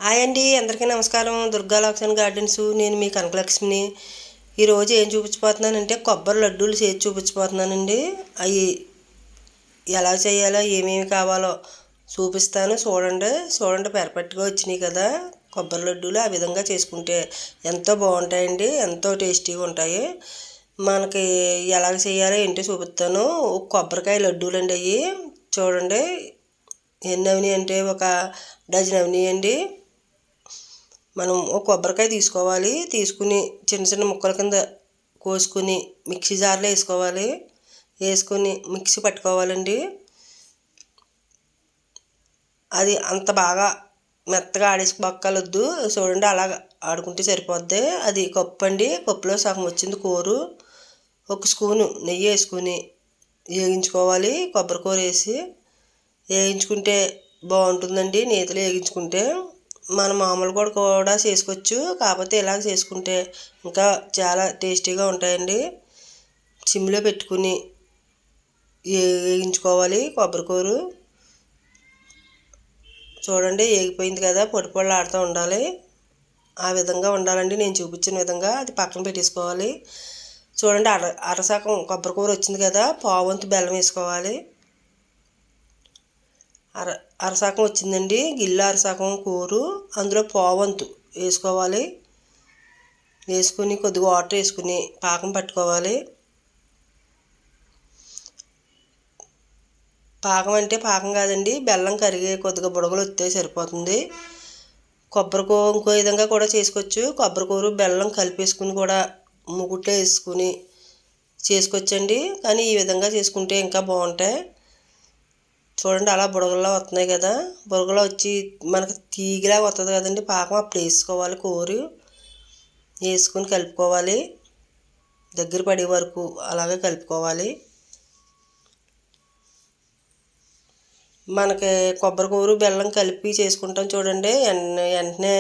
Hi అండి, అందరికీ నమస్కారం. Durga lakhs and gardens. నేను మీ కనకలక్ష్మిని. ఈరోజు ఏం చూపించబోతున్నానంటే కొబ్బరి లడ్డూలు చేసి చూపించబోతున్నానండి. అవి ఎలా చేయాలో ఏమేమి కావాలో చూపిస్తాను. చూడండి పర్ఫెక్ట్గా వచ్చినాయి కదా కొబ్బరి లడ్డూలు. ఆ విధంగా చేసుకుంటే ఎంతో బాగుంటాయండి, ఎంతో టేస్టీగా ఉంటాయి. మనకి ఎలా చేయాలో ఏంటో చూపిస్తాను. కొబ్బరికాయ లడ్డూలు అండి అవి. చూడండి ఎన్ని అవినాయి అంటే ఒక డజన్ అవినాయండి. మనం ఒక కొబ్బరికాయ తీసుకోవాలి. తీసుకుని చిన్న చిన్న ముక్కల కింద కోసుకుని మిక్సీ జార్లో వేసుకొని మిక్సీ పట్టుకోవాలండి. అది అంత బాగా మెత్తగా బొక్కలొద్దు. చూడండి అలా ఆడుకుంటే సరిపోద్ది. అది కప్పు అండి. కప్పులో సగం వచ్చింది కూరు. ఒక స్పూను నెయ్యి వేసుకుని వేగించుకోవాలి. కొబ్బరి కూర వేసి వేయించుకుంటే బాగుంటుందండి. నేతిలో వేగించుకుంటే మన మామూలు కూడా చేసుకోవచ్చు. కాకపోతే ఇలాగ చేసుకుంటే ఇంకా చాలా టేస్టీగా ఉంటాయండి. సిమ్లో పెట్టుకుని వేయించుకోవాలి కొబ్బరి కూర. చూడండి వేగిపోయింది కదా, పొడి పొడిలు ఆడుతూ ఉండాలి. ఆ విధంగా ఉండాలండి. నేను చూపించిన విధంగా అది పక్కన పెట్టేసుకోవాలి. చూడండి అరసకం కొబ్బరి కూర వచ్చింది కదా, పావంతు బెల్లం వేసుకోవాలి. అరసకం వచ్చిందండి, గిల్లు అరసకం కూరు. అందులో పావంతు వేసుకోవాలి. వేసుకుని కొద్దిగా వాటర్ వేసుకుని పాకం పట్టుకోవాలి. పాకం అంటే పాకం కాదండి, బెల్లం కరిగే కొద్దిగా బుడగలు వస్తే సరిపోతుంది. కొబ్బరికూర ఇంకో విధంగా కూడా చేసుకోవచ్చు. కొబ్బరికూర బెల్లం కలిపేసుకుని కూడా ముకుట్లో వేసుకుని చేసుకోవచ్చండి. కానీ ఈ విధంగా చేసుకుంటే ఇంకా బాగుంటాయి. చూడండి అలా బుడగల్లో వస్తున్నాయి కదా, బుడగలో వచ్చి మనకు తీగిలా వస్తుంది కదండి పాకం. అప్పుడు వేసుకోవాలి. కూర వేసుకుని కలుపుకోవాలి. దగ్గర పడే వరకు అలాగే కలుపుకోవాలి. మనకి కొబ్బరి కూర బెల్లం కలిపి చేసుకుంటాం చూడండి. వెంటనే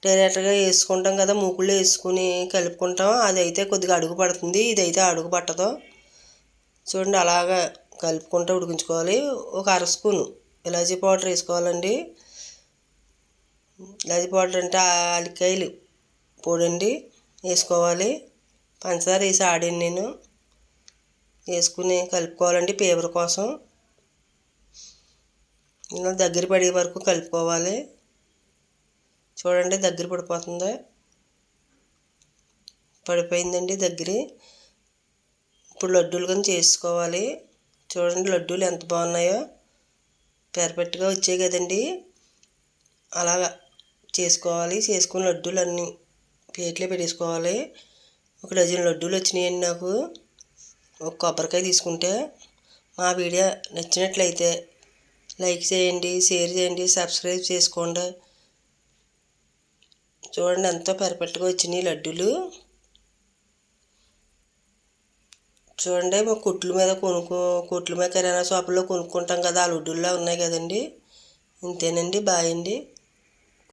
డైరెక్ట్గా వేసుకుంటాం కదా, మూకుల్లో వేసుకుని కలుపుకుంటాం. అది అయితే కొద్దిగా అడుగు పడుతుంది, ఇదైతే అడుగు పట్టదు. చూడండి అలాగా కలుపుకుంటూ ఉడికించుకోవాలి. ఒక అర స్పూను ఇలాచీ పౌడర్ వేసుకోవాలండి. ఇలాచీ పౌడర్ అంటే యాలక్కాయలు పొడండి వేసుకోవాలి. పంచదార వేసి ఆడాను నేను. వేసుకుని కలుపుకోవాలండి ఫ్లేవర్ కోసం. ఇలా దగ్గర పడే వరకు కలుపుకోవాలి. చూడండి దగ్గర పడిపోతుంది, పడిపోయిందండి దగ్గర. ఇప్పుడు లడ్డూలు కానీ చేసుకోవాలి. చూడండి లడ్డూలు ఎంత బాగున్నాయో, పర్ఫెక్ట్గా వచ్చాయి కదండి. అలాగా చేసుకోవాలి. చేసుకుని లడ్డూలు అన్నీ ప్లేట్లో పెట్టేసుకోవాలి. ఒక డజన్ లడ్డూలు వచ్చినాయండి నాకు ఒక కొబ్బరికాయ తీసుకుంటే. మా వీడియో నచ్చినట్లయితే లైక్ చేయండి, షేర్ చేయండి, సబ్స్క్రైబ్ చేసుకోండి. చూడండి ఎంతో పర్ఫెక్ట్గా వచ్చినాయి లడ్డూలు. చూడండి మా కొట్ల మీద కిరాణా షాపుల్లో కొనుక్కుంటాం కదా, ఆ లడ్డూల్లో ఉన్నాయి కదండి. ఇంతేనండి, బాయ్ అండి.